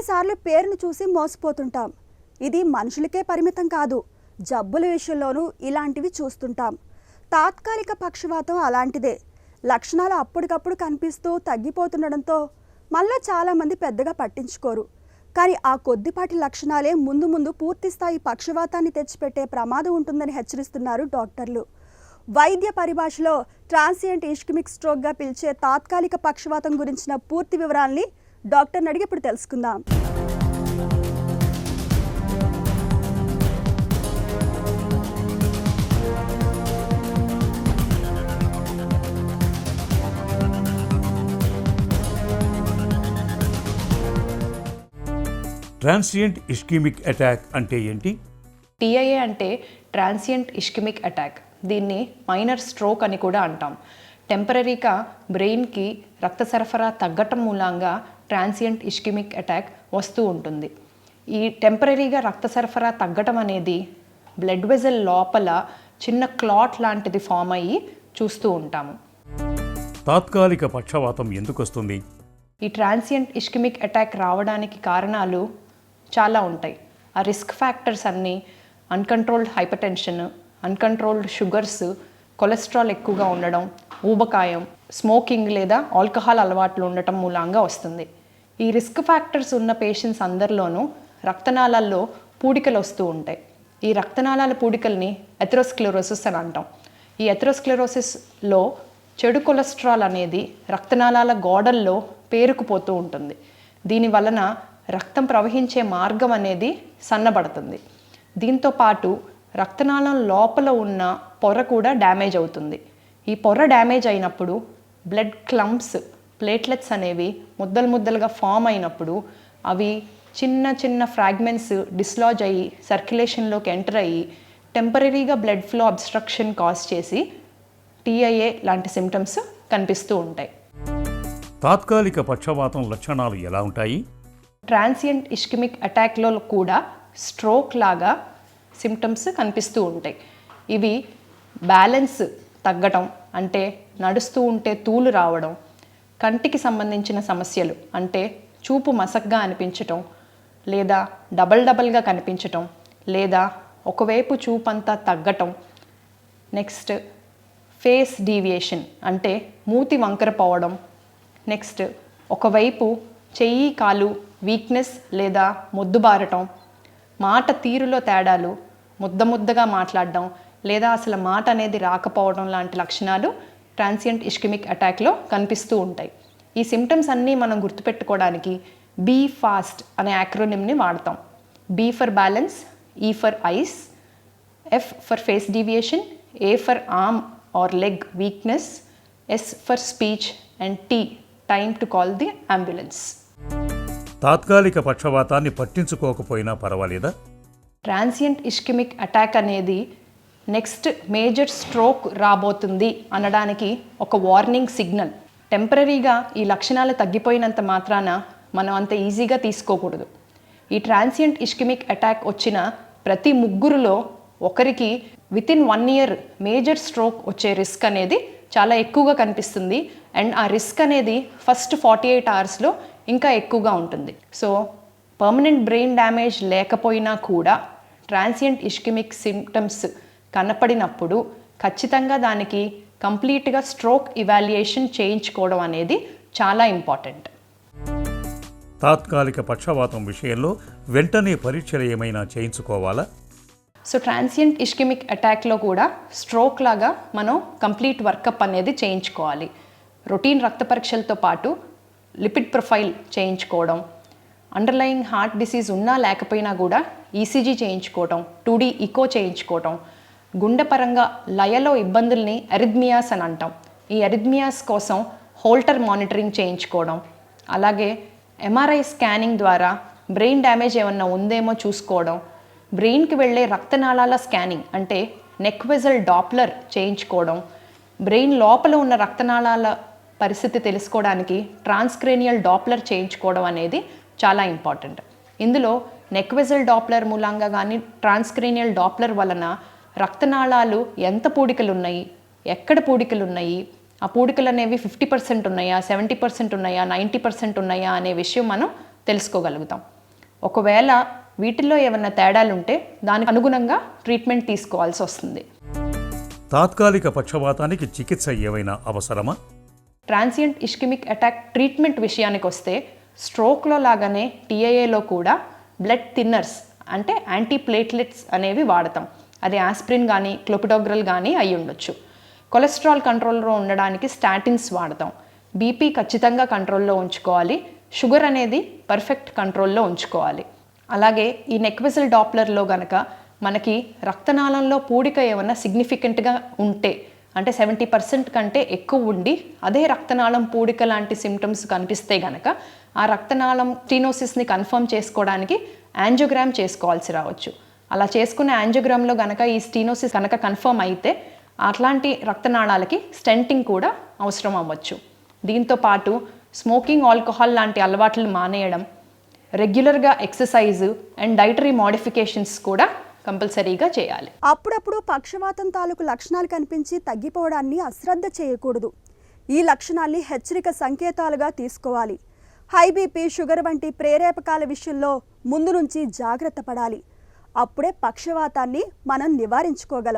కొన్నిసార్లు పేరును చూసి మోసపోతుంటాం. ఇది మనుషులకే పరిమితం కాదు, జబ్బుల విషయంలోనూ ఇలాంటివి చూస్తుంటాం. తాత్కాలిక పక్షవాతం అలాంటిదే. లక్షణాలు అప్పటికప్పుడు కనిపిస్తూ తగ్గిపోతుండడంతో మళ్ళీ చాలామంది పెద్దగా పట్టించుకోరు. కానీ ఆ కొద్దిపాటి లక్షణాలే ముందు ముందు పూర్తిస్థాయి పక్షవాతాన్ని తెచ్చిపెట్టే ప్రమాదం ఉంటుందని హెచ్చరిస్తున్నారు డాక్టర్లు. వైద్య పరిభాషలో ట్రాన్సియంట్ ఇష్కెమిక్ స్ట్రోక్గా పిలిచే తాత్కాలిక పక్షవాతం గురించిన పూర్తి వివరాల్ని డాక్టర్ని అడిగి ఇప్పుడు తెలుసుకుందాం. ట్రాన్సియంట్ ఇష్కెమిక్ అటాక్ అంటే ఏంటి? టీఐఏ అంటే ట్రాన్సియంట్ ఇష్కెమిక్ అటాక్. దీన్ని మైనర్ స్ట్రోక్ అని కూడా అంటాం. టెంపరరీగా బ్రెయిన్కి రక్త సరఫరా తగ్గటం మూలంగా ట్రాన్సియంట్ ఇష్కెమిక్ అటాక్ వస్తూ ఉంటుంది. ఈ టెంపరరీగా రక్త సరఫరా తగ్గటం అనేది బ్లడ్ వెజల్ లోపల చిన్న క్లాట్ లాంటిది ఫామ్ అయ్యి చూస్తూ ఉంటాము. తాత్కాలిక పక్షవాతం ఎందుకు వస్తుంది? ఈ ట్రాన్సియంట్ ఇష్కెమిక్ అటాక్ రావడానికి కారణాలు చాలా ఉంటాయి. ఆ రిస్క్ ఫ్యాక్టర్స్ అన్నీ uncontrolled hypertension, uncontrolled sugars, cholesterol ఎక్కువగా ఉండడం, ఊబకాయం, స్మోకింగ్ లేదా ఆల్కహాల్ అలవాట్లు ఉండటం మూలంగా వస్తుంది. ఈ రిస్క్ ఫ్యాక్టర్స్ ఉన్న పేషెంట్స్ అందరిలోనూ రక్తనాళాల్లో పూడికలు వస్తూ ఉంటాయి. ఈ రక్తనాళాల పూడికల్ని ఎథెరోస్క్లెరోసిస్ అని అంటాం. ఈ ఎథెరోస్క్లెరోసిస్లో చెడు కొలెస్ట్రాల్ అనేది రక్తనాళాల గోడల్లో పేరుకుపోతూ ఉంటుంది. దీని వలన రక్తం ప్రవహించే మార్గం అనేది సన్నబడుతుంది. దీంతో పాటు రక్తనాళం లోపల ఉన్న పొర కూడా డ్యామేజ్ అవుతుంది. ఈ పొర డ్యామేజ్ అయినప్పుడు బ్లడ్ క్లంప్స్, ప్లేట్లెట్స్ అనేవి ముద్దలు ముద్దలుగా ఫామ్ అయినప్పుడు అవి చిన్న చిన్న ఫ్రాగ్మెంట్స్ డిస్లాజ్ అయ్యి సర్క్యులేషన్లోకి ఎంటర్ అయ్యి టెంపరరీగా బ్లడ్ ఫ్లో అబ్స్ట్రక్షన్ కాజ్ చేసి టీఐఏ లాంటి సిమ్టమ్స్ కనిపిస్తూ ఉంటాయి. తాత్కాలిక పక్షవాతం లక్షణాలు ఎలా ఉంటాయి? ట్రాన్సియంట్ ఇష్కెమిక్ అటాక్లో కూడా స్ట్రోక్ లాగా సిమ్టమ్స్ కనిపిస్తూ ఉంటాయి. ఇవి బ్యాలెన్స్ తగ్గటం, అంటే నడుస్తూ ఉంటే తూలు రావడం, కంటికి సంబంధించిన సమస్యలు అంటే చూపు మసగ్గా అనిపించటం లేదా డబల్గా కనిపించటం లేదా ఒకవైపు చూపంతా తగ్గటం, నెక్స్ట్ ఫేస్ డీవియేషన్ అంటే మూతి వంకర పోవడం, నెక్స్ట్ ఒకవైపు చెయ్యి కాలు వీక్నెస్ లేదా మొద్దుబారటం, మాట తీరులో తేడాలు, ముద్దగా మాట్లాడడం లేదా అసలు మాట అనేది రాకపోవడం లాంటి లక్షణాలు ట్రాన్సియంట్ ఇష్కెమిక్ అటాక్లో కనిపిస్తూ ఉంటాయి. ఈ సిమ్టమ్స్ అన్నీ మనం గుర్తుపెట్టుకోవడానికి బీ ఫాస్ట్ అనే యాక్రోనిమ్ని వాడతాం. B for balance, E for eyes, F for face deviation, A for arm or leg weakness, S for speech and T time to call the ambulance. తాత్కాలిక పక్షవాతాన్ని పట్టించుకోకపోయినా పర్వాలేదా? ట్రాన్సియంట్ ఇష్కెమిక్ అటాక్ అనేది next major stroke రాబోతుంది అనడానికి ఒక warning signal. టెంపరరీగా ఈ లక్షణాలు తగ్గిపోయినంత మాత్రాన మనం అంత ఈజీగా తీసుకోకూడదు. ఈ ట్రాన్సియంట్ ఇష్కెమిక్ అటాక్ వచ్చిన ప్రతి ముగ్గురులో ఒకరికి వితిన్ 1 year మేజర్ స్ట్రోక్ వచ్చే రిస్క్ అనేది చాలా ఎక్కువగా కనిపిస్తుంది. అండ్ ఆ రిస్క్ అనేది ఫస్ట్ 48 hours ఇంకా ఎక్కువగా ఉంటుంది. సో పర్మనెంట్ బ్రెయిన్ డ్యామేజ్ లేకపోయినా కూడా ట్రాన్సియంట్ ఇష్కెమిక్ సిమ్టమ్స్ కనపడినప్పుడు ఖచ్చితంగా దానికి కంప్లీట్గా స్ట్రోక్ ఇవాల్యుయేషన్ చేయించుకోవడం అనేది చాలా ఇంపార్టెంట్. తాత్కాలిక పక్షవాతం విషయంలో వెంటనే పరీక్షలు ఏమైనా చేయించుకోవాలా? సో ట్రాన్సియంట్ ఇష్కెమిక్ అటాక్లో కూడా స్ట్రోక్ లాగా మనం కంప్లీట్ వర్కప్ అనేది చేయించుకోవాలి. రొటీన్ రక్త పరీక్షలతో పాటు లిపిడ్ ప్రొఫైల్ చేయించుకోవడం, అండర్లయింగ్ హార్ట్ డిసీజ్ ఉన్నా లేకపోయినా కూడా ఈసీజీ చేయించుకోవడం, 2D ఈకో చేయించుకోవడం, గుండె పరంగా లయలో ఇబ్బందుల్ని అరిథ్మియాస్ అని అంటాం. ఈ అరిథ్మియాస్ కోసం హోల్టర్ మానిటరింగ్ చేయించుకోవడం, అలాగే ఎంఆర్ఐ స్కానింగ్ ద్వారా బ్రెయిన్ డ్యామేజ్ ఏమన్నా ఉందేమో చూసుకోవడం, బ్రెయిన్కి వెళ్ళే రక్తనాళాల స్కానింగ్ అంటే నెక్ వెజల్ డాప్లర్ చేయించుకోవడం, బ్రెయిన్ లోపల ఉన్న రక్తనాళాల పరిస్థితి తెలుసుకోవడానికి ట్రాన్స్క్రేనియల్ డాప్లర్ చేయించుకోవడం అనేది చాలా ఇంపార్టెంట్. ఇందులో నెక్ వెజల్ డాప్లర్ మూలంగా కానీ ట్రాన్స్క్రేనియల్ డాప్లర్ వలన రక్తనాళాలు ఎంత పూడికలు ఉన్నాయి, ఎక్కడ పూడికలు ఉన్నాయి, ఆ పూడికలు అనేవి 50% ఉన్నాయా, 70% ఉన్నాయా, 90% ఉన్నాయా అనే విషయం మనం తెలుసుకోగలుగుతాం. ఒకవేళ వీటిల్లో ఏమైనా తేడాలుంటే దానికి అనుగుణంగా ట్రీట్మెంట్ తీసుకోవాల్సి వస్తుంది. తాత్కాలిక పక్షవాతానికి చికిత్స ఏవైనా అవసరమా? ట్రాన్సియంట్ ఇష్కెమిక్ అటాక్ ట్రీట్మెంట్ విషయానికి వస్తే స్ట్రోక్లో లాగానే టీఐఏలో కూడా బ్లడ్ థిన్నర్స్ అంటే యాంటీప్లేట్లెట్స్ అనేవి వాడతాం. అది ఆస్ప్రిన్ కానీ క్లోపిడోగ్రల్ కానీ అయి ఉండొచ్చు. కొలెస్ట్రాల్ కంట్రోల్లో ఉండడానికి స్టాటిన్స్ వాడతాం. బీపీ ఖచ్చితంగా కంట్రోల్లో ఉంచుకోవాలి. షుగర్ అనేది పర్ఫెక్ట్ కంట్రోల్లో ఉంచుకోవాలి. అలాగే ఈ నెక్ వెసల్ డాప్లర్లో గనక మనకి రక్తనాళంలో పూడిక ఏమన్నా సిగ్నిఫికెంట్గా ఉంటే అంటే 70% కంటే ఎక్కువ ఉండి అదే రక్తనాళం పూడిక లాంటి సిమ్టమ్స్ కనిపిస్తే గనక ఆ రక్తనాళం స్టీనోసిస్ని కన్ఫర్మ్ చేసుకోవడానికి యాంజియోగ్రామ్ చేసుకోవాల్సి రావచ్చు. అలా చేసుకున్న యాంజియోగ్రామ్లో గనక ఈ స్టీనోసిస్ కనుక కన్ఫర్మ్ అయితే అట్లాంటి రక్తనాళాలకి స్టెంటింగ్ కూడా అవసరం అవ్వచ్చు. దీంతో పాటు స్మోకింగ్, ఆల్కహాల్ లాంటి అలవాట్లు మానేయడం, రెగ్యులర్గా ఎక్సర్సైజ్ అండ్ డైటరీ మోడిఫికేషన్స్ కూడా కంపల్సరీగా చేయాలి. అప్పుడప్పుడు పక్షవాతం తాలూకు లక్షణాలు కనిపించి తగ్గిపోవడాన్ని అశ్రద్ధ చేయకూడదు. ఈ లక్షణాల్ని హెచ్చరిక సంకేతాలుగా తీసుకోవాలి. హై బీపీ, షుగర్ వంటి ప్రేరేపకాల విషయంలో ముందు నుంచి జాగ్రత్త పడాలి. అప్పుడే పక్షవాతాన్ని మనం నివారించుకోగలం.